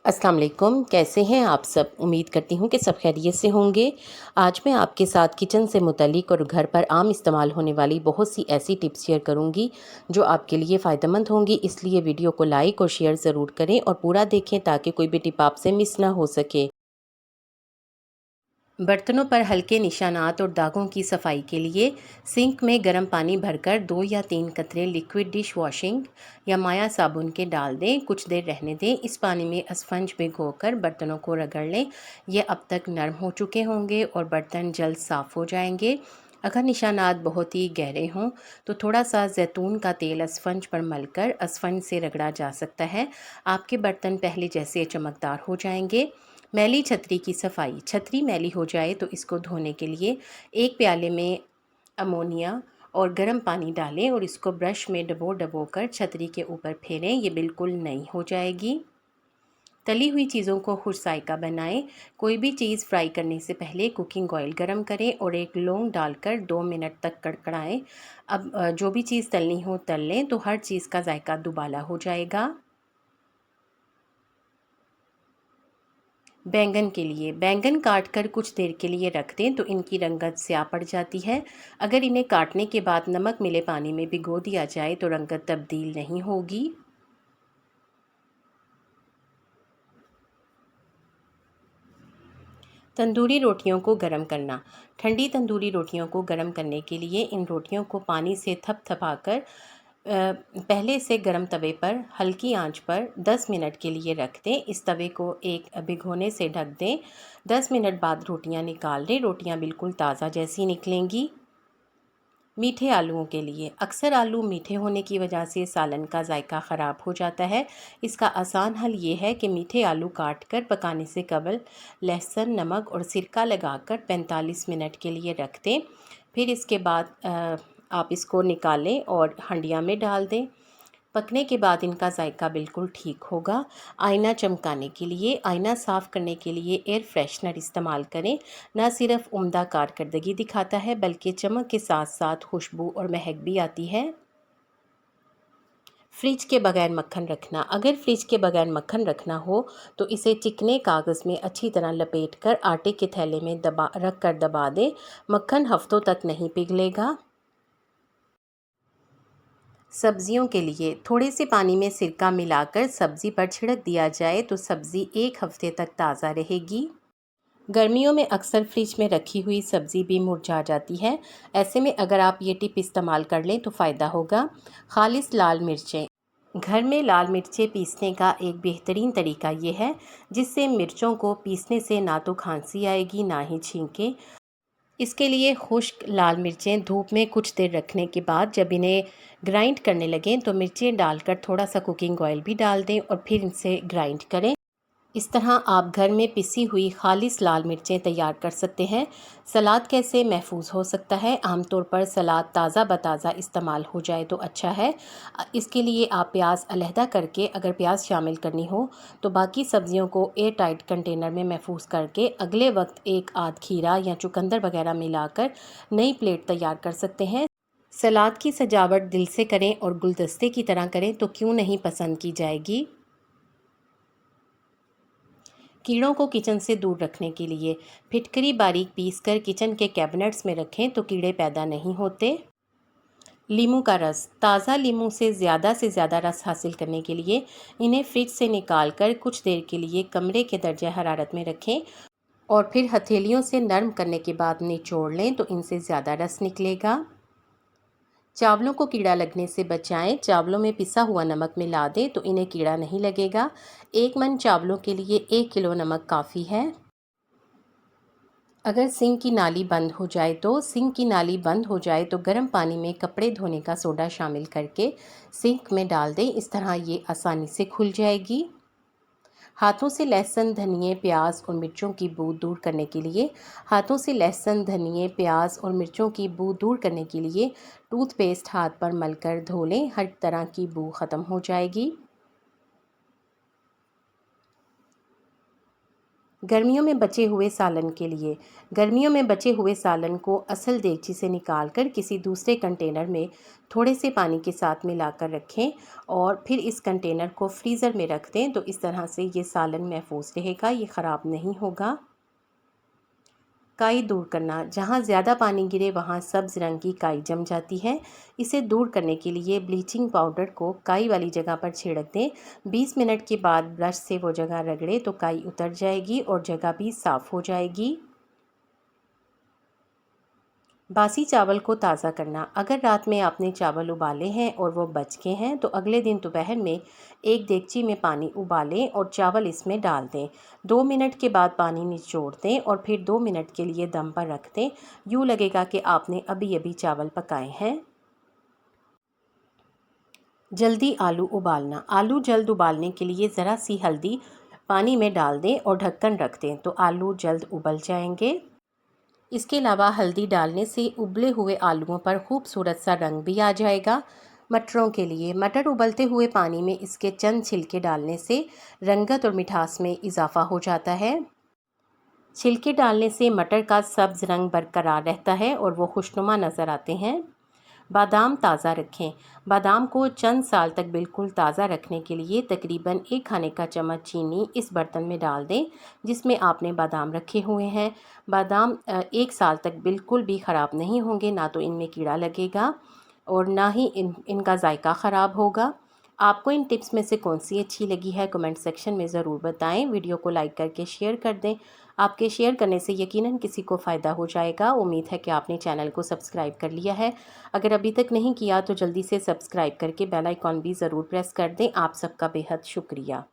अस्सलाम वालेकुम। कैसे हैं आप सब? उम्मीद करती हूँ कि सब खैरियत से होंगे। आज मैं आपके साथ किचन से मुतल्लिक और घर पर आम इस्तेमाल होने वाली बहुत सी ऐसी टिप्स शेयर करूँगी जो आपके लिए फ़ायदेमंद होंगी। इसलिए वीडियो को लाइक और शेयर ज़रूर करें और पूरा देखें ताकि कोई भी टिप आपसे मिस ना हो सके। बर्तनों पर हल्के निशानात और दागों की सफाई के लिए सिंक में गर्म पानी भरकर 2 या 3 कतरे लिक्विड डिश वॉशिंग या माया साबुन के डाल दें। कुछ देर रहने दें। इस पानी में स्पंज भिगोकर बर्तनों को रगड़ लें। ये अब तक नरम हो चुके होंगे और बर्तन जल्द साफ़ हो जाएंगे। अगर निशानात बहुत ही गहरे हों तो थोड़ा सा जैतून का तेल स्पंज पर मलकर स्पंज से रगड़ा जा सकता है। आपके बर्तन पहले जैसे चमकदार हो जाएंगे। मैली छतरी की सफाई। छतरी मैली हो जाए तो इसको धोने के लिए एक प्याले में अमोनिया और गर्म पानी डालें और इसको ब्रश में डबो डबो कर छतरी के ऊपर फेरें। ये बिल्कुल नई हो जाएगी। तली हुई चीज़ों को खुश जायका बनाएं। कोई भी चीज़ फ्राई करने से पहले कुकिंग ऑयल गरम करें और एक लौंग डालकर 2 मिनट तक कड़कड़ाएं। अब जो भी चीज़ तलनी हो तल लें तो हर चीज़ का जायका दुबाला हो जाएगा। बैंगन के लिए बैंगन काट कर कुछ देर के लिए रख दें तो इनकी रंगत स्याह पड़ जाती है। अगर इन्हें काटने के बाद नमक मिले पानी में भिगो दिया जाए तो रंगत तब्दील नहीं होगी। तंदूरी रोटियों को गर्म करना। ठंडी तंदूरी रोटियों को गर्म करने के लिए इन रोटियों को पानी से थपथपाकर पहले से गर्म तवे पर हल्की आंच पर 10 मिनट के लिए रख दें। इस तवे को एक भिगोने से ढक दें। 10 मिनट बाद रोटियां निकाल लें। रोटियां बिल्कुल ताज़ा जैसी निकलेंगी। मीठे आलूओं के लिए अक्सर आलू मीठे होने की वजह से सालन का जायका ख़राब हो जाता है। इसका आसान हल ये है कि मीठे आलू काट कर पकाने से कबल लहसुन नमक और सिरका लगाकर 45 मिनट के लिए रख दें। फिर इसके बाद आप इसको निकालें और हंडिया में डाल दें। पकने के बाद इनका जायका बिल्कुल ठीक होगा। आईना चमकाने के लिए आईना साफ़ करने के लिए एयर फ्रेशनर इस्तेमाल करें। न सिर्फ उम्दा कारकर्दगी दिखाता है बल्कि चमक के साथ साथ खुशबू और महक भी आती है। फ्रिज के बगैर मक्खन रखना। अगर फ्रिज के बगैर मक्खन रखना हो तो इसे चिकने कागज़ में अच्छी तरह लपेट कर आटे के थैले में दबा दें। मक्खन हफ्तों तक नहीं पिघलेगा। सब्जियों के लिए थोड़े से पानी में सिरका मिलाकर सब्ज़ी पर छिड़क दिया जाए तो सब्ज़ी 1 हफ्ते तक ताज़ा रहेगी। गर्मियों में अक्सर फ्रिज में रखी हुई सब्ज़ी भी मुरझा जाती है। ऐसे में अगर आप ये टिप इस्तेमाल कर लें तो फ़ायदा होगा। खालिस लाल मिर्चें। घर में लाल मिर्चें पीसने का एक बेहतरीन तरीका ये है जिससे मिर्चों को पीसने से ना तो खांसी आएगी ना ही छींकें। इसके लिए खुश्क लाल मिर्चें धूप में कुछ देर रखने के बाद जब इन्हें ग्राइंड करने लगें तो मिर्चें डालकर थोड़ा सा कुकिंग ऑयल भी डाल दें और फिर इनसे ग्राइंड करें। इस तरह आप घर में पिसी हुई खालिस लाल मिर्चें तैयार कर सकते हैं। सलाद कैसे महफूज हो सकता है? आमतौर पर सलाद ताज़ा बताज़ा इस्तेमाल हो जाए तो अच्छा है। इसके लिए आप प्याज अलहदा करके अगर प्याज शामिल करनी हो तो बाकी सब्जियों को एयर टाइट कंटेनर में महफूज करके अगले वक्त एक आध खीरा या चुकंदर वगैरह मिलाकर नई प्लेट तैयार कर सकते हैं। सलाद की सजावट दिल से करें और गुलदस्ते की तरह करें तो क्यों नहीं पसंद की जाएगी। कीड़ों को किचन से दूर रखने के लिए फिटकरी बारीक पीसकर किचन के कैबिनेट्स में रखें तो कीड़े पैदा नहीं होते। लीमू का रस। ताज़ा लीमू से ज़्यादा रस हासिल करने के लिए इन्हें फ्रिज से निकाल कर कुछ देर के लिए कमरे के दर्जे हरारत में रखें और फिर हथेलियों से नरम करने के बाद निचोड़ लें तो इनसे ज़्यादा रस निकलेगा। चावलों को कीड़ा लगने से बचाएं। चावलों में पिसा हुआ नमक मिला दें तो इन्हें कीड़ा नहीं लगेगा। 1 मन चावलों के लिए 1 किलो नमक काफ़ी है। अगर सिंक की नाली बंद हो जाए तो गर्म पानी में कपड़े धोने का सोडा शामिल करके सिंक में डाल दें। इस तरह ये आसानी से खुल जाएगी। हाथों से लहसुन धनिए प्याज और मिर्चों की बू दूर करने के लिए टूथपेस्ट हाथ पर मलकर धो लें। हर तरह की बू ख़त्म हो जाएगी। गर्मियों में बचे हुए सालन के लिए गर्मियों में बचे हुए सालन को असल देगची से निकालकर किसी दूसरे कंटेनर में थोड़े से पानी के साथ मिलाकर रखें और फिर इस कंटेनर को फ्रीज़र में रख दें। तो इस तरह से ये सालन महफूज रहेगा, ये ख़राब नहीं होगा। काई दूर करना, जहाँ ज़्यादा पानी गिरे वहाँ सब्ज़ रंग की काई जम जाती है। इसे दूर करने के लिए ब्लीचिंग पाउडर को काई वाली जगह पर छिड़क दें। 20 मिनट के बाद ब्रश से वो जगह रगड़े तो काई उतर जाएगी और जगह भी साफ़ हो जाएगी। बासी चावल को ताज़ा करना, अगर रात में आपने चावल उबाले हैं और वो बच गए हैं तो अगले दिन दोपहर में एक देगची में पानी उबालें और चावल इसमें डाल दें। 2 मिनट के बाद पानी निचोड़ दें और फिर 2 मिनट के लिए दम पर रख दें। यूँ लगेगा कि आपने अभी अभी चावल पकाए हैं। जल्दी आलू उबालना, आलू जल्द उबालने के लिए ज़रा सी हल्दी पानी में डाल दें और ढक्कन रख दें तो आलू जल्द उबल जाएंगे। इसके अलावा हल्दी डालने से उबले हुए आलूओं पर खूबसूरत सा रंग भी आ जाएगा। मटरों के लिए, मटर उबलते हुए पानी में इसके चंद छिलके डालने से रंगत और मिठास में इजाफा हो जाता है। छिलके डालने से मटर का सब्ज़ रंग बरकरार रहता है और वो खुशनुमा नज़र आते हैं। बादाम ताज़ा रखें, बादाम को चंद साल तक बिल्कुल ताज़ा रखने के लिए तकरीबन 1 खाने का चम्मच चीनी इस बर्तन में डाल दें जिसमें आपने बादाम रखे हुए हैं। बादाम 1 साल तक बिल्कुल भी ख़राब नहीं होंगे, ना तो इनमें कीड़ा लगेगा और ना ही इनका जायका ख़राब होगा। आपको इन टिप्स में से कौन सी अच्छी लगी है कमेंट सेक्शन में ज़रूर बताएं। वीडियो को लाइक करके शेयर कर दें, आपके शेयर करने से यकीनन किसी को फ़ायदा हो जाएगा। उम्मीद है कि आपने चैनल को सब्सक्राइब कर लिया है। अगर अभी तक नहीं किया तो जल्दी से सब्सक्राइब करके बेल आइकॉन भी ज़रूर प्रेस कर दें। आप सबका बेहद शुक्रिया।